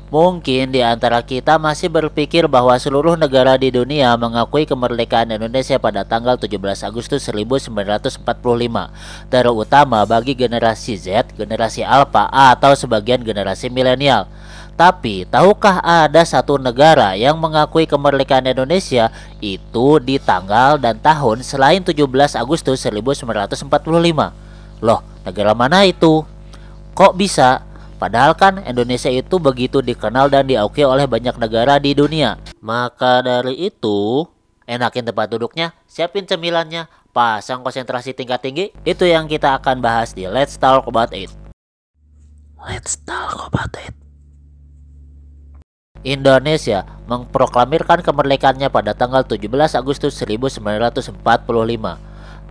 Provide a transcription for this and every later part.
Mungkin di antara kita masih berpikir bahwa seluruh negara di dunia mengakui kemerdekaan Indonesia pada tanggal 17 Agustus 1945, terutama bagi generasi Z, generasi Alpha, atau sebagian generasi milenial. Tapi, tahukah ada satu negara yang mengakui kemerdekaan Indonesia itu di tanggal dan tahun selain 17 Agustus 1945? Loh, negara mana itu? Kok bisa? Padahal kan Indonesia itu begitu dikenal dan diakui oleh banyak negara di dunia. Maka dari itu, enakin tempat duduknya, siapin cemilannya, pasang konsentrasi tingkat tinggi. Itu yang kita akan bahas di Let's Talk About It. Let's Talk About It. Indonesia memproklamirkan kemerdekaannya pada tanggal 17 Agustus 1945.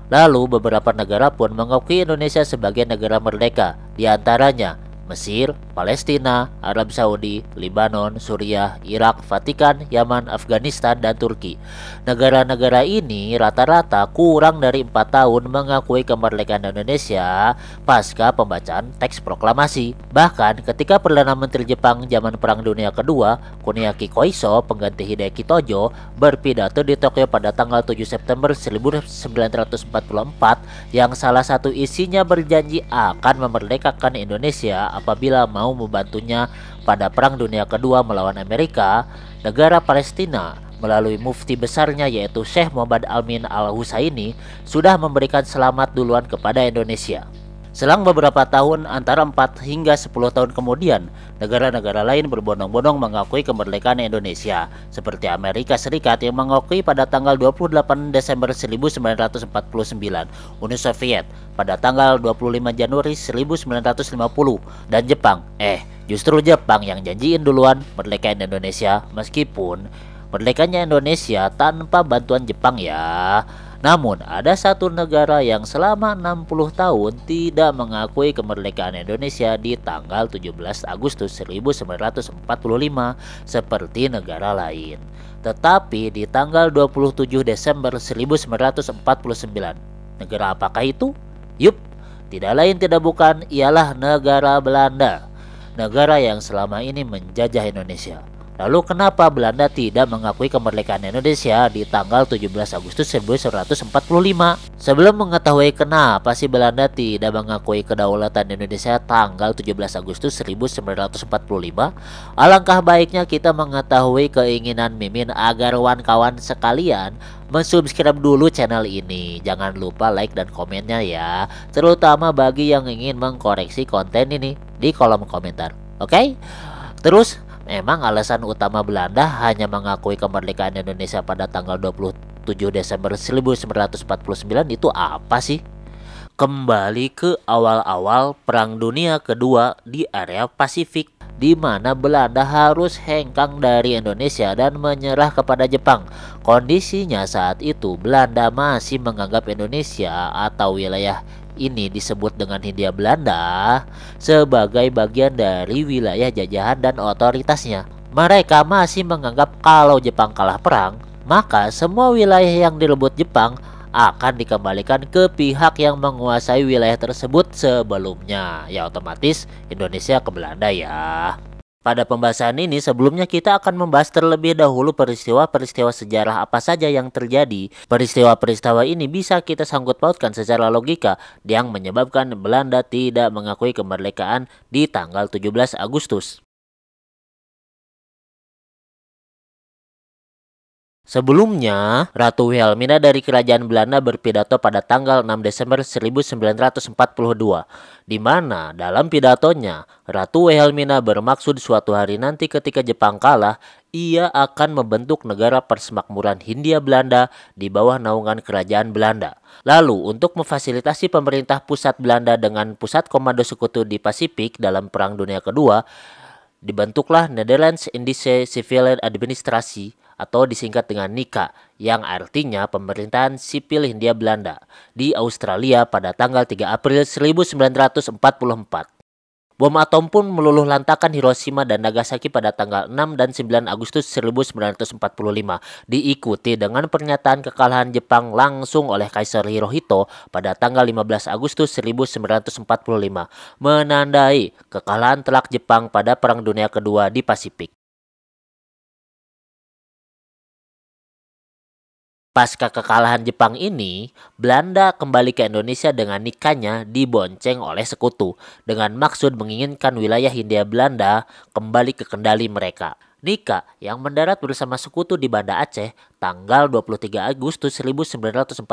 Lalu beberapa negara pun mengakui Indonesia sebagai negara merdeka, di antaranya Mesir, Palestina, Arab Saudi, Lebanon, Suriah, Irak, Vatikan, Yaman, Afghanistan, dan Turki. Negara-negara ini rata-rata kurang dari 4 tahun mengakui kemerdekaan Indonesia pasca pembacaan teks proklamasi. Bahkan ketika Perdana Menteri Jepang zaman Perang Dunia Kedua, Kuniaki Koiso, pengganti Hideki Tojo, berpidato di Tokyo pada tanggal 7 September 1944 yang salah satu isinya berjanji akan memerdekakan Indonesia apabila mau membantunya pada Perang Dunia Kedua melawan Amerika. Negara Palestina melalui mufti besarnya yaitu Syekh Muhammad Amin Al-Husaini sudah memberikan selamat duluan kepada Indonesia. Selang beberapa tahun, antara 4 hingga 10 tahun kemudian, negara-negara lain berbondong-bondong mengakui kemerdekaan Indonesia, seperti Amerika Serikat yang mengakui pada tanggal 28 Desember 1949, Uni Soviet pada tanggal 25 Januari 1950, dan Jepang. Justru Jepang yang janjiin duluan merdekain Indonesia, meskipun merdekanya Indonesia tanpa bantuan Jepang ya. Namun, ada satu negara yang selama 60 tahun tidak mengakui kemerdekaan Indonesia di tanggal 17 Agustus 1945 seperti negara lain. Tetapi di tanggal 27 Desember 1949, negara apakah itu? Yup, tidak lain tidak bukan ialah negara Belanda. Negara yang selama ini menjajah Indonesia. Lalu kenapa Belanda tidak mengakui kemerdekaan Indonesia di tanggal 17 Agustus 1945? Sebelum mengetahui kenapa si Belanda tidak mengakui kedaulatan Indonesia tanggal 17 Agustus 1945, alangkah baiknya kita mengetahui keinginan Mimin agar kawan-kawan sekalian mensubscribe dulu channel ini. Jangan lupa like dan komennya ya, terutama bagi yang ingin mengkoreksi konten ini di kolom komentar. Oke? Terus, memang alasan utama Belanda hanya mengakui kemerdekaan Indonesia pada tanggal 27 Desember 1949 itu apa sih? Kembali ke awal-awal Perang Dunia Kedua di area Pasifik, di mana Belanda harus hengkang dari Indonesia dan menyerah kepada Jepang. Kondisinya saat itu Belanda masih menganggap Indonesia atau wilayah ini disebut dengan Hindia Belanda sebagai bagian dari wilayah jajahan dan otoritasnya. Mereka masih menganggap kalau Jepang kalah perang, maka semua wilayah yang direbut Jepang akan dikembalikan ke pihak yang menguasai wilayah tersebut sebelumnya. Ya otomatis Indonesia ke Belanda ya. Pada pembahasan ini sebelumnya kita akan membahas terlebih dahulu peristiwa-peristiwa sejarah apa saja yang terjadi. Peristiwa-peristiwa ini bisa kita sangkut pautkan secara logika yang menyebabkan Belanda tidak mengakui kemerdekaan di tanggal 17 Agustus. Sebelumnya, Ratu Wilhelmina dari Kerajaan Belanda berpidato pada tanggal 6 Desember 1942, di mana dalam pidatonya, Ratu Wilhelmina bermaksud suatu hari nanti ketika Jepang kalah, ia akan membentuk negara persemakmuran Hindia Belanda di bawah naungan Kerajaan Belanda. Lalu, untuk memfasilitasi pemerintah pusat Belanda dengan pusat komando sekutu di Pasifik dalam Perang Dunia Kedua, dibentuklah Netherlands Indische Civile Administratie atau disingkat dengan NICA yang artinya Pemerintahan Sipil Hindia Belanda di Australia pada tanggal 3 April 1944. Bom atom pun meluluh lantakan Hiroshima dan Nagasaki pada tanggal 6 dan 9 Agustus 1945, diikuti dengan pernyataan kekalahan Jepang langsung oleh Kaisar Hirohito pada tanggal 15 Agustus 1945, menandai kekalahan telak Jepang pada Perang Dunia Kedua di Pasifik. Pasca kekalahan Jepang ini, Belanda kembali ke Indonesia dengan nikahnya dibonceng oleh sekutu dengan maksud menginginkan wilayah Hindia Belanda kembali ke kendali mereka. Nika yang mendarat bersama sekutu di Banda Aceh tanggal 23 Agustus 1945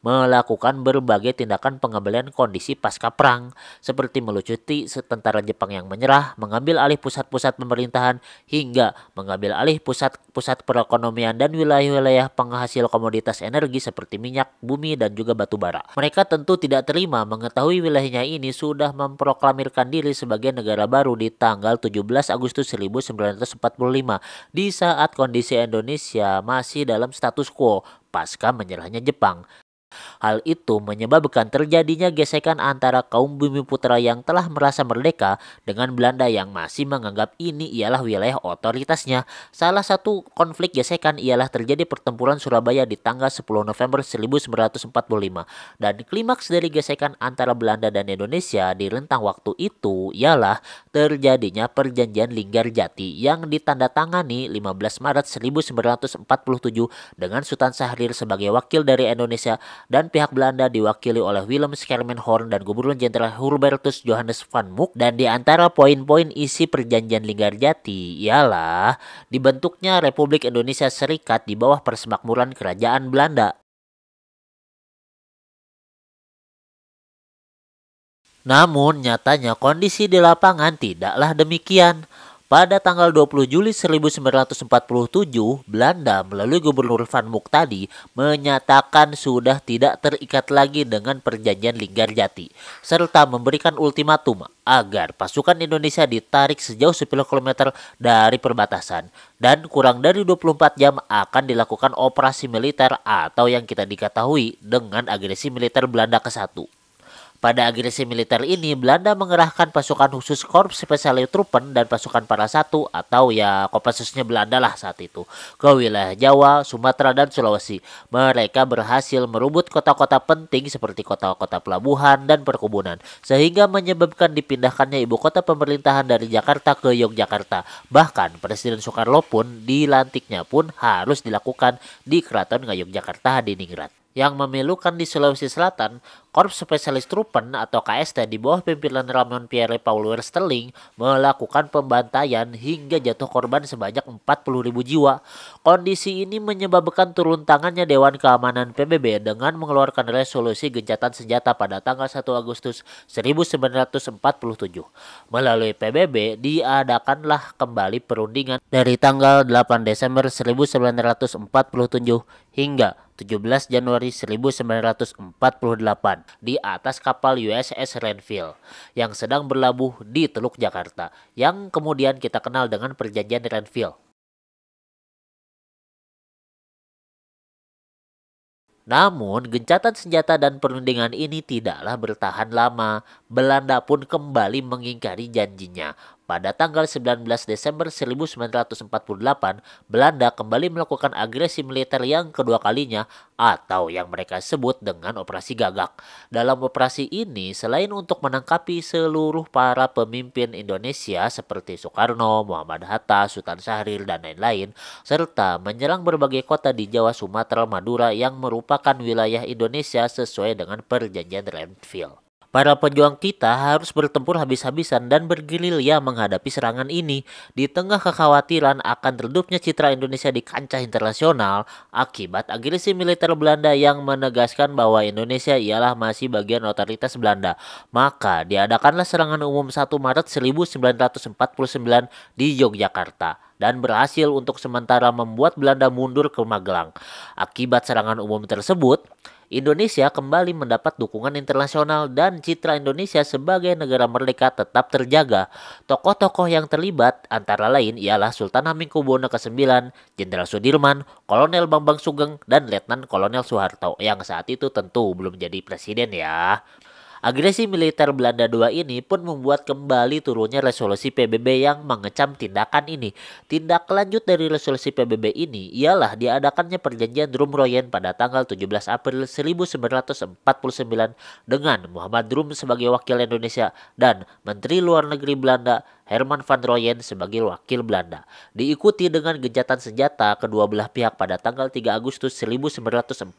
melakukan berbagai tindakan pengembalian kondisi pasca perang seperti melucuti tentara Jepang yang menyerah, mengambil alih pusat-pusat pemerintahan hingga mengambil alih pusat-pusat perekonomian dan wilayah-wilayah penghasil komoditas energi seperti minyak, bumi dan juga batu bara. Mereka tentu tidak terima mengetahui wilayahnya ini sudah memproklamirkan diri sebagai negara baru di tanggal 17 Agustus 1945 di saat kondisi Indonesia masih dalam status quo pasca menyerahnya Jepang. Hal itu menyebabkan terjadinya gesekan antara kaum Bumiputra yang telah merasa merdeka dengan Belanda yang masih menganggap ini ialah wilayah otoritasnya. Salah satu konflik gesekan ialah terjadi pertempuran Surabaya di tanggal 10 November 1945 dan klimaks dari gesekan antara Belanda dan Indonesia di rentang waktu itu ialah terjadinya perjanjian Linggarjati yang ditandatangani 15 Maret 1947 dengan Sultan Syahrir sebagai wakil dari Indonesia dan pihak Belanda diwakili oleh Willem Schermerhorn dan Gubernur Jenderal Hubertus Johannes van Mook. Dan di antara poin-poin isi perjanjian Linggarjati ialah dibentuknya Republik Indonesia Serikat di bawah persemakmuran Kerajaan Belanda. Namun nyatanya kondisi di lapangan tidaklah demikian. Pada tanggal 20 Juli 1947, Belanda melalui Gubernur Van Mook tadi menyatakan sudah tidak terikat lagi dengan perjanjian Linggarjati serta memberikan ultimatum agar pasukan Indonesia ditarik sejauh 10 km dari perbatasan dan kurang dari 24 jam akan dilakukan operasi militer atau yang kita diketahui dengan agresi militer Belanda ke-1. Pada agresi militer ini, Belanda mengerahkan pasukan khusus Korps Spesialutroepen dan pasukan para satu atau ya Kopassusnya Belanda lah saat itu ke wilayah Jawa, Sumatera, dan Sulawesi. Mereka berhasil merebut kota-kota penting seperti kota-kota pelabuhan dan perkebunan sehingga menyebabkan dipindahkannya ibu kota pemerintahan dari Jakarta ke Yogyakarta. Bahkan Presiden Soekarno pun dilantiknya pun harus dilakukan di Keraton Ngayogyakarta Hadiningrat. Yang memilukan di Sulawesi Selatan, Korps Spesialutroepen atau KST di bawah pimpinan Ramon Pierre Paul Westerling melakukan pembantaian hingga jatuh korban sebanyak 40.000 jiwa. Kondisi ini menyebabkan turun tangannya Dewan Keamanan PBB dengan mengeluarkan resolusi gencatan senjata pada tanggal 1 Agustus 1947. Melalui PBB diadakanlah kembali perundingan dari tanggal 8 Desember 1947 hingga 17 Januari 1948 di atas kapal USS Renville yang sedang berlabuh di Teluk Jakarta yang kemudian kita kenal dengan Perjanjian Renville. Namun, gencatan senjata dan perundingan ini tidaklah bertahan lama. Belanda pun kembali mengingkari janjinya. Pada tanggal 19 Desember 1948, Belanda kembali melakukan agresi militer yang kedua kalinya atau yang mereka sebut dengan Operasi Gagak. Dalam operasi ini, selain untuk menangkapi seluruh para pemimpin Indonesia seperti Soekarno, Muhammad Hatta, Sultan Syahrir, dan lain-lain, serta menyerang berbagai kota di Jawa, Sumatera, Madura yang merupakan wilayah Indonesia sesuai dengan Perjanjian Renville. Para pejuang kita harus bertempur habis-habisan dan bergerilya menghadapi serangan ini di tengah kekhawatiran akan redupnya citra Indonesia di kancah internasional akibat agresi militer Belanda yang menegaskan bahwa Indonesia ialah masih bagian otoritas Belanda. Maka diadakanlah serangan umum 1 Maret 1949 di Yogyakarta dan berhasil untuk sementara membuat Belanda mundur ke Magelang. Akibat serangan umum tersebut, Indonesia kembali mendapat dukungan internasional dan citra Indonesia sebagai negara merdeka tetap terjaga. Tokoh-tokoh yang terlibat antara lain ialah Sultan Hamengkubuwono ke-9, Jenderal Sudirman, Kolonel Bambang Sugeng, dan Letnan Kolonel Soeharto yang saat itu tentu belum jadi presiden ya. Agresi militer Belanda II ini pun membuat kembali turunnya resolusi PBB yang mengecam tindakan ini. Tindak lanjut dari resolusi PBB ini ialah diadakannya perjanjian Drum-Royen pada tanggal 17 April 1949 dengan Muhammad Drum sebagai wakil Indonesia dan Menteri Luar Negeri Belanda Herman van Rooyen sebagai wakil Belanda. Diikuti dengan gencatan senjata kedua belah pihak pada tanggal 3 Agustus 1949.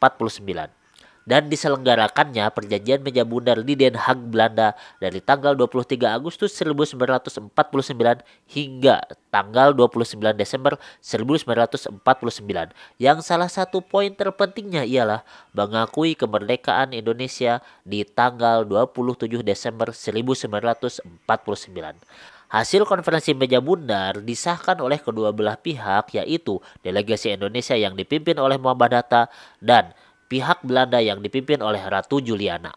Dan diselenggarakannya perjanjian meja bundar di Den Haag, Belanda dari tanggal 23 Agustus 1949 hingga tanggal 29 Desember 1949 yang salah satu poin terpentingnya ialah mengakui kemerdekaan Indonesia di tanggal 27 Desember 1949. Hasil konferensi meja bundar disahkan oleh kedua belah pihak yaitu delegasi Indonesia yang dipimpin oleh Muhammad Hatta dan pihak Belanda yang dipimpin oleh Ratu Juliana.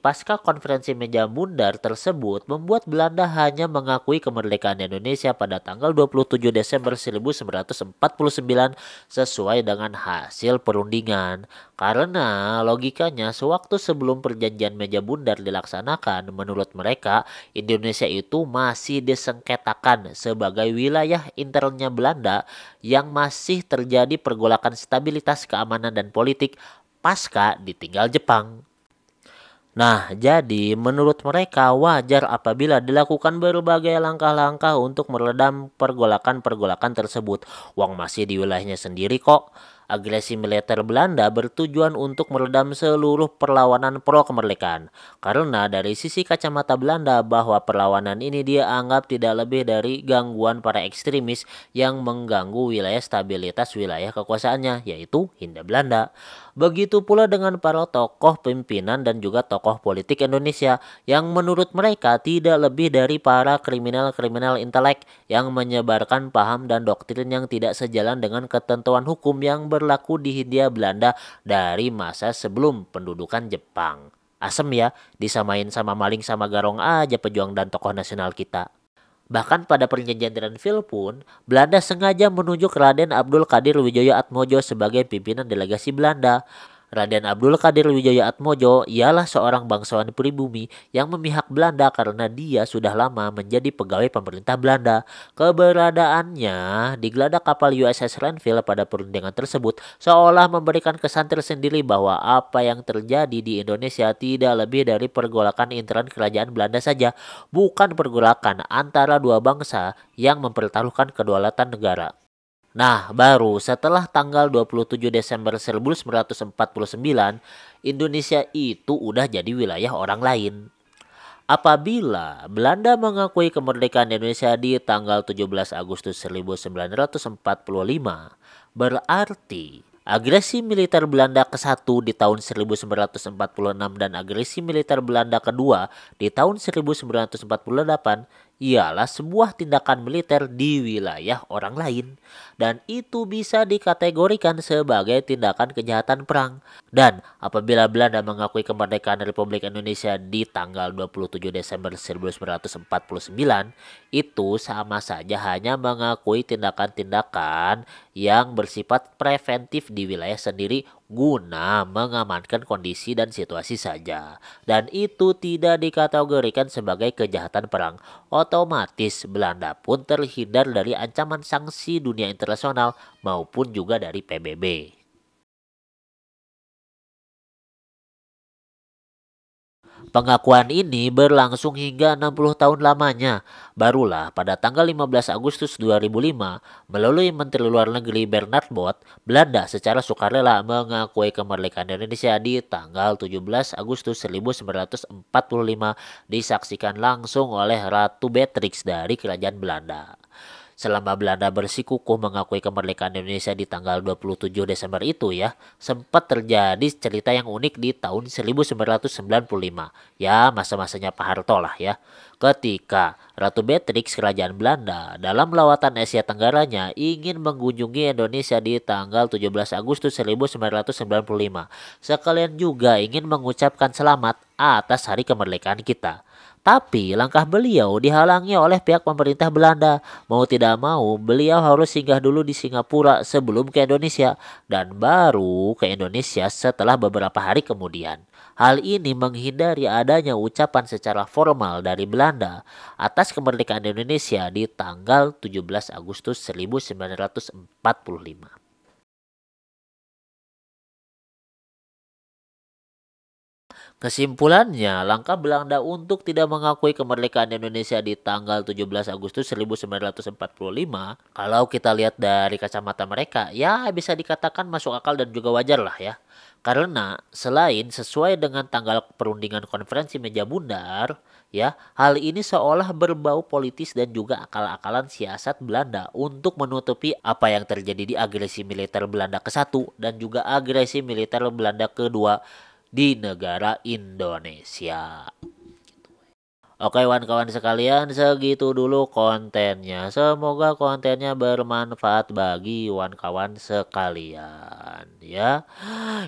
Pasca konferensi meja bundar tersebut membuat Belanda hanya mengakui kemerdekaan Indonesia pada tanggal 27 Desember 1949 sesuai dengan hasil perundingan. Karena logikanya sewaktu sebelum perjanjian meja bundar dilaksanakan, menurut mereka Indonesia itu masih disengketakan sebagai wilayah internnya Belanda yang masih terjadi pergolakan stabilitas keamanan dan politik pasca ditinggal Jepang. Nah, jadi menurut mereka wajar apabila dilakukan berbagai langkah-langkah untuk meredam pergolakan-pergolakan tersebut. Wong masih di wilayahnya sendiri kok. Agresi militer Belanda bertujuan untuk meredam seluruh perlawanan pro kemerdekaan. Karena dari sisi kacamata Belanda bahwa perlawanan ini dia anggap tidak lebih dari gangguan para ekstremis yang mengganggu wilayah stabilitas wilayah kekuasaannya, yaitu Hindia Belanda. Begitu pula dengan para tokoh pimpinan dan juga tokoh politik Indonesia yang menurut mereka tidak lebih dari para kriminal-kriminal intelek yang menyebarkan paham dan doktrin yang tidak sejalan dengan ketentuan hukum yang berlaku di Hindia Belanda dari masa sebelum pendudukan Jepang. Asem ya, disamain sama maling sama garong aja pejuang dan tokoh nasional kita. Bahkan pada perjanjian Renville pun, Belanda sengaja menunjuk Raden Abdul Qadir Wijaya Atmojo sebagai pimpinan delegasi Belanda. Raden Abdul Qadir Wijaya Atmojo ialah seorang bangsawan pribumi yang memihak Belanda karena dia sudah lama menjadi pegawai pemerintah Belanda. Keberadaannya di geladak kapal USS Renville pada perundingan tersebut seolah memberikan kesan tersendiri bahwa apa yang terjadi di Indonesia tidak lebih dari pergolakan intern kerajaan Belanda saja, bukan pergolakan antara dua bangsa yang mempertaruhkan kedaulatan negara. Nah, baru setelah tanggal 27 Desember 1949, Indonesia itu udah jadi wilayah orang lain. Apabila Belanda mengakui kemerdekaan Indonesia di tanggal 17 Agustus 1945, berarti agresi militer Belanda ke-1 di tahun 1946 dan agresi militer Belanda kedua di tahun 1948 ialah sebuah tindakan militer di wilayah orang lain, dan itu bisa dikategorikan sebagai tindakan kejahatan perang. Dan apabila Belanda mengakui kemerdekaan Republik Indonesia di tanggal 27 Desember 1949, itu sama saja hanya mengakui tindakan-tindakan yang bersifat preventif di wilayah sendiri guna mengamankan kondisi dan situasi saja. Dan itu tidak dikategorikan sebagai kejahatan perang. Otomatis Belanda pun terhindar dari ancaman sanksi dunia internasional maupun juga dari PBB. Pengakuan ini berlangsung hingga 60 tahun lamanya. Barulah pada tanggal 15 Agustus 2005, melalui Menteri Luar Negeri Bernard Bot, Belanda secara sukarela mengakui kemerdekaan Indonesia di tanggal 17 Agustus 1945 disaksikan langsung oleh Ratu Beatrix dari Kerajaan Belanda. Selama Belanda bersikukuh mengakui kemerdekaan Indonesia di tanggal 27 Desember itu ya, sempat terjadi cerita yang unik di tahun 1995. Ya, masa-masanya Pak Harto lah ya. Ketika Ratu Beatrix Kerajaan Belanda dalam lawatan Asia Tenggaranya ingin mengunjungi Indonesia di tanggal 17 Agustus 1995. Sekalian juga ingin mengucapkan selamat atas hari kemerdekaan kita. Tapi langkah beliau dihalangi oleh pihak pemerintah Belanda. Mau tidak mau, beliau harus singgah dulu di Singapura sebelum ke Indonesia dan baru ke Indonesia setelah beberapa hari kemudian. Hal ini menghindari adanya ucapan secara formal dari Belanda atas kemerdekaan Indonesia di tanggal 17 Agustus 1945. Kesimpulannya, langkah Belanda untuk tidak mengakui kemerdekaan Indonesia di tanggal 17 Agustus 1945, kalau kita lihat dari kacamata mereka, ya bisa dikatakan masuk akal dan juga wajar lah ya. Karena selain sesuai dengan tanggal perundingan konferensi meja bundar, ya, hal ini seolah berbau politis dan juga akal-akalan siasat Belanda untuk menutupi apa yang terjadi di agresi militer Belanda ke-1 dan juga agresi militer Belanda kedua di negara Indonesia. Oke kawan-kawan sekalian, segitu dulu kontennya. Semoga kontennya bermanfaat bagi kawan-kawan sekalian ya.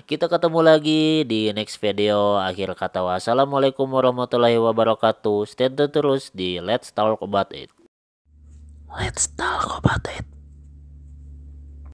Kita ketemu lagi di next video. Akhir kata wassalamualaikum warahmatullahi wabarakatuh. Stay tune terus di Let's Talk About It. Let's Talk About It.